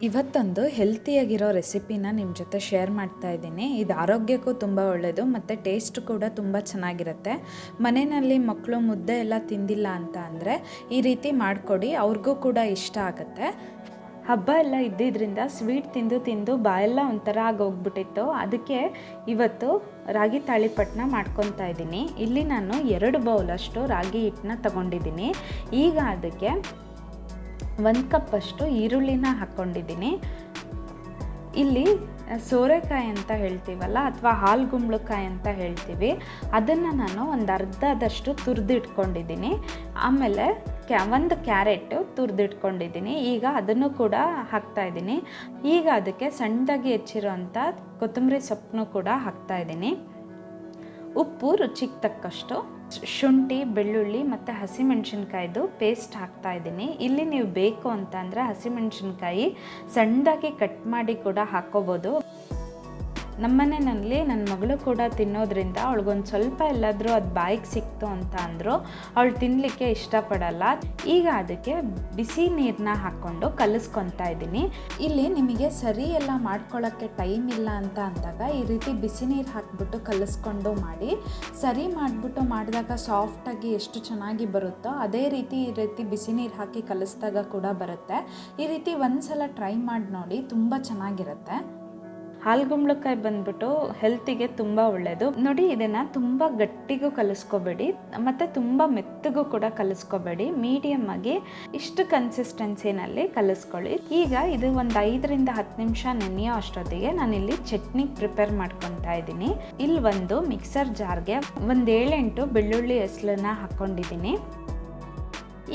ಇವತ್ತೊಂದು ಹೆಲ್ತಿಯಾಗಿರೋ ರೆಸಿಪಿನ ನಿಮ್ಮ ಜೊತೆ ಶೇರ್ ಮಾಡ್ತಾ ಇದ್ದೀನಿ. ಇದು ಆರೋಗ್ಯಕ್ಕೂ ತುಂಬ ಒಳ್ಳೆಯದು ಮತ್ತು ಟೇಸ್ಟ್ ಕೂಡ ತುಂಬ ಚೆನ್ನಾಗಿರುತ್ತೆ. ಮನೆಯಲ್ಲಿ ಮಕ್ಕಳು ಮುದ್ದೆ ಎಲ್ಲ ತಿಂದಿಲ್ಲ ಅಂತ ಅಂದರೆ ಈ ರೀತಿ ಮಾಡಿಕೊಡಿ, ಅವ್ರಿಗೂ ಕೂಡ ಇಷ್ಟ ಆಗುತ್ತೆ. ಹಬ್ಬ ಎಲ್ಲ ಇದ್ದಿದ್ದರಿಂದ ಸ್ವೀಟ್ ತಿಂದು ತಿಂದು ಬಾಯೆಲ್ಲ ಒಂಥರ ಆಗೋಗ್ಬಿಟ್ಟಿತ್ತು. ಅದಕ್ಕೆ ಇವತ್ತು ರಾಗಿ ತಾಳಿಪಟ್ಟನ್ನ ಮಾಡ್ಕೊತಾ ಇದ್ದೀನಿ. ಇಲ್ಲಿ ನಾನು 2 ಬೌಲಷ್ಟು ರಾಗಿ ಹಿಟ್ಟನ್ನ ತಗೊಂಡಿದ್ದೀನಿ. ಈಗ ಅದಕ್ಕೆ 1 ಕಪ್ಪಷ್ಟು ಈರುಳ್ಳಿನ ಹಾಕ್ಕೊಂಡಿದ್ದೀನಿ. ಇಲ್ಲಿ ಸೋರೆಕಾಯಿ ಅಂತ ಹೇಳ್ತೀವಲ್ಲ, ಅಥವಾ ಹಾಲ್ಗುಂಬಳಕಾಯಿ ಅಂತ ಹೇಳ್ತೀವಿ, ಅದನ್ನು ನಾನು ಒಂದು ಅರ್ಧದಷ್ಟು ತುರಿದಿಟ್ಕೊಂಡಿದ್ದೀನಿ. ಆಮೇಲೆ 1 ಕ್ಯಾರೆಟ್ ತುರಿದಿಟ್ಕೊಂಡಿದ್ದೀನಿ. ಈಗ ಅದನ್ನು ಕೂಡ ಹಾಕ್ತಾಯಿದ್ದೀನಿ. ಈಗ ಅದಕ್ಕೆ ಸಣ್ಣದಾಗಿ ಹೆಚ್ಚಿರೋಂಥ ಕೊತ್ತಂಬರಿ ಸೊಪ್ಪನ್ನು ಕೂಡ ಹಾಕ್ತಾಯಿದ್ದೀನಿ. ಉಪ್ಪು ರುಚಿಗೆ ತಕ್ಕಷ್ಟು, ಶುಂಠಿ, ಬೆಳ್ಳುಳ್ಳಿ ಮತ್ತು ಹಸಿಮೆಣಸಿನ್ಕಾಯ್ದು ಪೇಸ್ಟ್ ಹಾಕ್ತಾಯಿದ್ದೀನಿ. ಇಲ್ಲಿ ನೀವು ಬೇಕು ಅಂತ ಅಂದರೆ ಹಸಿಮೆಣಸಿನ್ಕಾಯಿ ಸಣ್ಣದಾಗಿ ಕಟ್ ಮಾಡಿ ಕೂಡ ಹಾಕ್ಕೋಬೋದು. ನಮ್ಮನೆಯಲ್ಲಿ ನನ್ನ ಮಗಳು ಕೂಡ ತಿನ್ನೋದ್ರಿಂದ ಅವಳಿಗೊಂದು ಸ್ವಲ್ಪ ಎಲ್ಲಾದರೂ ಅದು ಬಾಯಿಗೆ ಸಿಕ್ತು ಅಂತ ಅಂದರು ಅವಳು ತಿನ್ನಲಿಕ್ಕೆ ಇಷ್ಟಪಡಲ್ಲ. ಈಗ ಅದಕ್ಕೆ ಬಿಸಿ ನೀರನ್ನ ಹಾಕ್ಕೊಂಡು ಕಲಿಸ್ಕೊತಾ ಇದ್ದೀನಿ. ಇಲ್ಲಿ ನಿಮಗೆ ಸರಿ ಎಲ್ಲ ಮಾಡ್ಕೊಳ್ಳೋಕ್ಕೆ ಟೈಮ್ ಇಲ್ಲ ಅಂತ ಅಂದಾಗ ಈ ರೀತಿ ಬಿಸಿ ನೀರು ಹಾಕ್ಬಿಟ್ಟು ಕಲಿಸ್ಕೊಂಡು ಮಾಡಿ. ಸರಿ ಮಾಡಿಬಿಟ್ಟು ಮಾಡಿದಾಗ ಸಾಫ್ಟಾಗಿ ಎಷ್ಟು ಚೆನ್ನಾಗಿ ಬರುತ್ತೋ ಅದೇ ರೀತಿ ಈ ರೀತಿ ಬಿಸಿ ನೀರು ಹಾಕಿ ಕಲಿಸಿದಾಗ ಕೂಡ ಬರುತ್ತೆ. ಈ ರೀತಿ ಒಂದು ಸಲ ಟ್ರೈ ಮಾಡಿ ನೋಡಿ, ತುಂಬ ಚೆನ್ನಾಗಿರುತ್ತೆ. ಹಾಲ್ಗುಂಬಳಕಾಯಿ ಬಂದ್ಬಿಟ್ಟು ಹೆಲ್ತಿಗೆ ತುಂಬ ಒಳ್ಳೆಯದು. ನೋಡಿ, ಇದನ್ನು ತುಂಬ ಗಟ್ಟಿಗೂ ಕಲಿಸ್ಕೋಬೇಡಿ ಮತ್ತು ತುಂಬ ಮೆತ್ತಗೂ ಕೂಡ ಕಲಿಸ್ಕೋಬೇಡಿ. ಮೀಡಿಯಮ್ ಆಗಿ ಇಷ್ಟು ಕನ್ಸಿಸ್ಟೆನ್ಸಿನಲ್ಲಿ ಕಲಿಸ್ಕೊಳ್ಳಿ. ಈಗ ಇದು ಒಂದು 5 ರಿಂದ 10 ನಿಮಿಷ ನೆನೆಯೋ ಅಷ್ಟೊತ್ತಿಗೆ ನಾನಿಲ್ಲಿ ಚಟ್ನಿ ಪ್ರಿಪೇರ್ ಮಾಡ್ಕೊತಾ ಇದ್ದೀನಿ. ಇಲ್ಲಿ ಒಂದು ಮಿಕ್ಸರ್ ಜಾರ್ಗೆ ಒಂದು 7-8 ಬೆಳ್ಳುಳ್ಳಿ ಹೆಸಳನ್ನ ಹಾಕ್ಕೊಂಡಿದ್ದೀನಿ.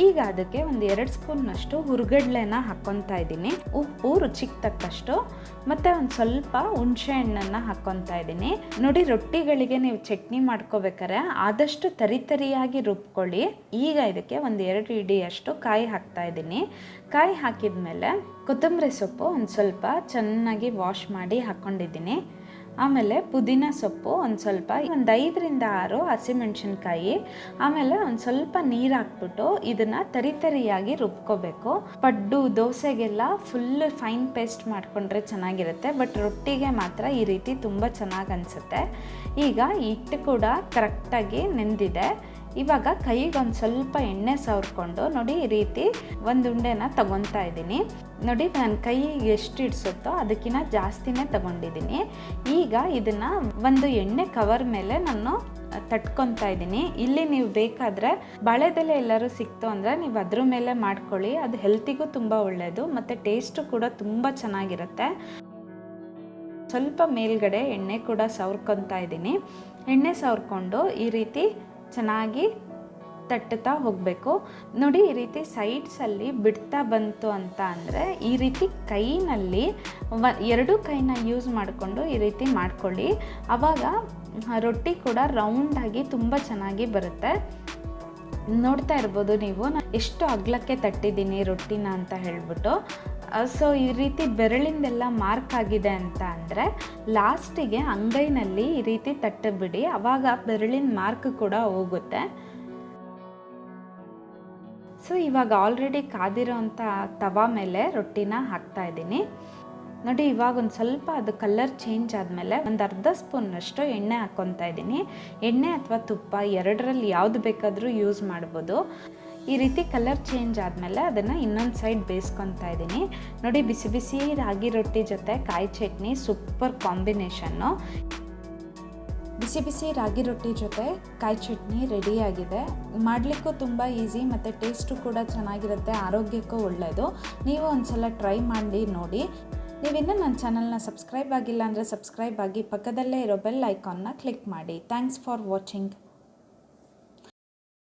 ಈಗ ಅದಕ್ಕೆ ಒಂದು 2 ಸ್ಪೂನ್ನಷ್ಟು ಹುರ್ಗಡ್ಲೆನ ಹಾಕ್ಕೊತಾ ಇದ್ದೀನಿ. ಉಪ್ಪು ರುಚಿಗೆ ತಕ್ಕಷ್ಟು ಮತ್ತು ಒಂದು ಸ್ವಲ್ಪ ಹುಣಸೆ ಹಣ್ಣನ್ನು ಹಾಕ್ಕೊತಾ ಇದ್ದೀನಿ. ನೋಡಿ, ರೊಟ್ಟಿಗಳಿಗೆ ನೀವು ಚಟ್ನಿ ಮಾಡ್ಕೋಬೇಕಾರೆ ಆದಷ್ಟು ತರಿಯಾಗಿ ರುಬ್ಕೊಳ್ಳಿ. ಈಗ ಇದಕ್ಕೆ ಒಂದು 2 ಹಿಡಿಯಷ್ಟು ಕಾಯಿ ಹಾಕ್ತಾ ಇದ್ದೀನಿ. ಕಾಯಿ ಹಾಕಿದ ಮೇಲೆ ಕೊತ್ತಂಬರಿ ಸೊಪ್ಪು ಒಂದು ಸ್ವಲ್ಪ ಚೆನ್ನಾಗಿ ವಾಶ್ ಮಾಡಿ ಹಾಕ್ಕೊಂಡಿದ್ದೀನಿ. ಆಮೇಲೆ ಪುದೀನ ಸೊಪ್ಪು ಒಂದು ಸ್ವಲ್ಪ, ಒಂದು 5 ರಿಂದ 6 ಹಸಿಮೆಣಸಿನ್ಕಾಯಿ, ಆಮೇಲೆ ಒಂದು ಸ್ವಲ್ಪ ನೀರು ಹಾಕ್ಬಿಟ್ಟು ಇದನ್ನು ತರಿಯಾಗಿ ರುಬ್ಕೋಬೇಕು. ಪಡ್ಡು ದೋಸೆಗೆಲ್ಲ ಫುಲ್ ಫೈನ್ ಪೇಸ್ಟ್ ಮಾಡಿಕೊಂಡ್ರೆ ಚೆನ್ನಾಗಿರುತ್ತೆ, ಬಟ್ ರೊಟ್ಟಿಗೆ ಮಾತ್ರ ಈ ರೀತಿ ತುಂಬ ಚೆನ್ನಾಗಿ ಅನಿಸುತ್ತೆ. ಈಗ ಹಿಟ್ಟು ಕೂಡ ಕರೆಕ್ಟಾಗಿ ನೆಂದಿದೆ. ಇವಾಗ ಕೈಗೆ ಒಂದು ಸ್ವಲ್ಪ ಎಣ್ಣೆ ಸವರ್ಕೊಂಡು ನೋಡಿ ಈ ರೀತಿ ಒಂದು ಉಂಡೆನ ತಗೊತಾ ಇದ್ದೀನಿ. ನೋಡಿ, ನನ್ನ ಕೈಗೆ ಎಷ್ಟು ಇಡ್ಸುತ್ತೋ ಅದಕ್ಕಿಂತ ಜಾಸ್ತಿನೇ ತಗೊಂಡಿದ್ದೀನಿ. ಈಗ ಇದನ್ನು ಒಂದು ಎಣ್ಣೆ ಕವರ್ ಮೇಲೆ ನಾನು ತಟ್ಕೊತಾ ಇದ್ದೀನಿ. ಇಲ್ಲಿ ನೀವು ಬೇಕಾದರೆ ಬಾಳೆದೆಲೆ ಎಲ್ಲರೂ ಸಿಕ್ತು ಅಂದರೆ ನೀವು ಅದ್ರ ಮೇಲೆ ಮಾಡ್ಕೊಳ್ಳಿ. ಅದು ಹೆಲ್ತಿಗೂ ತುಂಬ ಒಳ್ಳೆಯದು ಮತ್ತು ಟೇಸ್ಟು ಕೂಡ ತುಂಬ ಚೆನ್ನಾಗಿರುತ್ತೆ. ಸ್ವಲ್ಪ ಮೇಲ್ಗಡೆ ಎಣ್ಣೆ ಕೂಡ ಸವರ್ಕೊತಾ ಇದ್ದೀನಿ. ಎಣ್ಣೆ ಸವರ್ಕೊಂಡು ಈ ರೀತಿ ಚೆನ್ನಾಗಿ ತಟ್ಟುತ್ತಾ ಹೋಗಬೇಕು. ನೋಡಿ, ಈ ರೀತಿ ಸೈಡ್ಸಲ್ಲಿ ಬಿಡ್ತಾ ಬಂತು ಅಂತ ಅಂದರೆ ಈ ರೀತಿ ಕೈನಲ್ಲಿ 2 ಕೈನ ಯೂಸ್ ಮಾಡಿಕೊಂಡು ಈ ರೀತಿ ಮಾಡ್ಕೊಳ್ಳಿ. ಆವಾಗ ರೊಟ್ಟಿ ಕೂಡ ರೌಂಡಾಗಿ ತುಂಬ ಚೆನ್ನಾಗಿ ಬರುತ್ತೆ. ನೋಡ್ತಾ ಇರ್ಬೋದು ನೀವು ಎಷ್ಟು ಅಗಲಕ್ಕೆ ತಟ್ಟಿದ್ದೀನಿ ರೊಟ್ಟಿನ ಅಂತ ಹೇಳ್ಬಿಟ್ಟು. ಸೊ ಈ ರೀತಿ ಬೆರಳಿಂದೆಲ್ಲ ಮಾರ್ಕ್ ಆಗಿದೆ ಅಂತ ಅಂದರೆ ಲಾಸ್ಟಿಗೆ ಅಂಗೈನಲ್ಲಿ ಈ ರೀತಿ ತಟ್ಟಬಿಡಿ, ಆವಾಗ ಬೆರಳಿನ ಮಾರ್ಕ್ ಕೂಡ ಹೋಗುತ್ತೆ. ಸೊ ಇವಾಗ ಆಲ್ರೆಡಿ ಕಾದಿರೋಂಥ ತವಾ ಮೇಲೆ ರೊಟ್ಟಿನ ಹಾಕ್ತಾ ಇದ್ದೀನಿ. ನೋಡಿ, ಇವಾಗ ಒಂದು ಸ್ವಲ್ಪ ಅದು ಕಲರ್ ಚೇಂಜ್ ಆದಮೇಲೆ ಒಂದು ಅರ್ಧ ಸ್ಪೂನ್ನಷ್ಟು ಎಣ್ಣೆ ಹಾಕ್ಕೊತಾ ಇದ್ದೀನಿ. ಎಣ್ಣೆ ಅಥವಾ ತುಪ್ಪ 2ರಲ್ಲಿ ಯಾವುದು ಬೇಕಾದರೂ ಯೂಸ್ ಮಾಡ್ಬೋದು. ಈ ರೀತಿ ಕಲರ್ ಚೇಂಜ್ ಆದಮೇಲೆ ಅದನ್ನು ಇನ್ನೊಂದು ಸೈಡ್ ಬೇಯಿಸ್ಕೊತಾ ಇದ್ದೀನಿ. ನೋಡಿ, ಬಿಸಿ ಬಿಸಿ ರಾಗಿ ರೊಟ್ಟಿ ಜೊತೆ ಕಾಯಿ ಚಟ್ನಿ ಸೂಪರ್ ಕಾಂಬಿನೇಷನ್ನು. ಬಿಸಿ ಬಿಸಿ ರಾಗಿ ರೊಟ್ಟಿ ಜೊತೆ ಕಾಯಿ ಚಟ್ನಿ ರೆಡಿಯಾಗಿದೆ. ಮಾಡಲಿಕ್ಕೂ ತುಂಬ ಈಸಿ ಮತ್ತು ಟೇಸ್ಟು ಕೂಡ ಚೆನ್ನಾಗಿರುತ್ತೆ, ಆರೋಗ್ಯಕ್ಕೂ ಒಳ್ಳೆಯದು. ನೀವು ಒಂದು ಸಲ ಟ್ರೈ ಮಾಡಿ ನೋಡಿ. ನೀವಿನ್ನೂ ನನ್ನ ಚಾನಲ್ನ ಸಬ್ಸ್ಕ್ರೈಬ್ ಆಗಿಲ್ಲ ಅಂದರೆ ಸಬ್ಸ್ಕ್ರೈಬ್ ಆಗಿ, ಪಕ್ಕದಲ್ಲೇ ಇರೋ ಬೆಲ್ ಐಕಾನ್ನ ಕ್ಲಿಕ್ ಮಾಡಿ. Thanks for watching.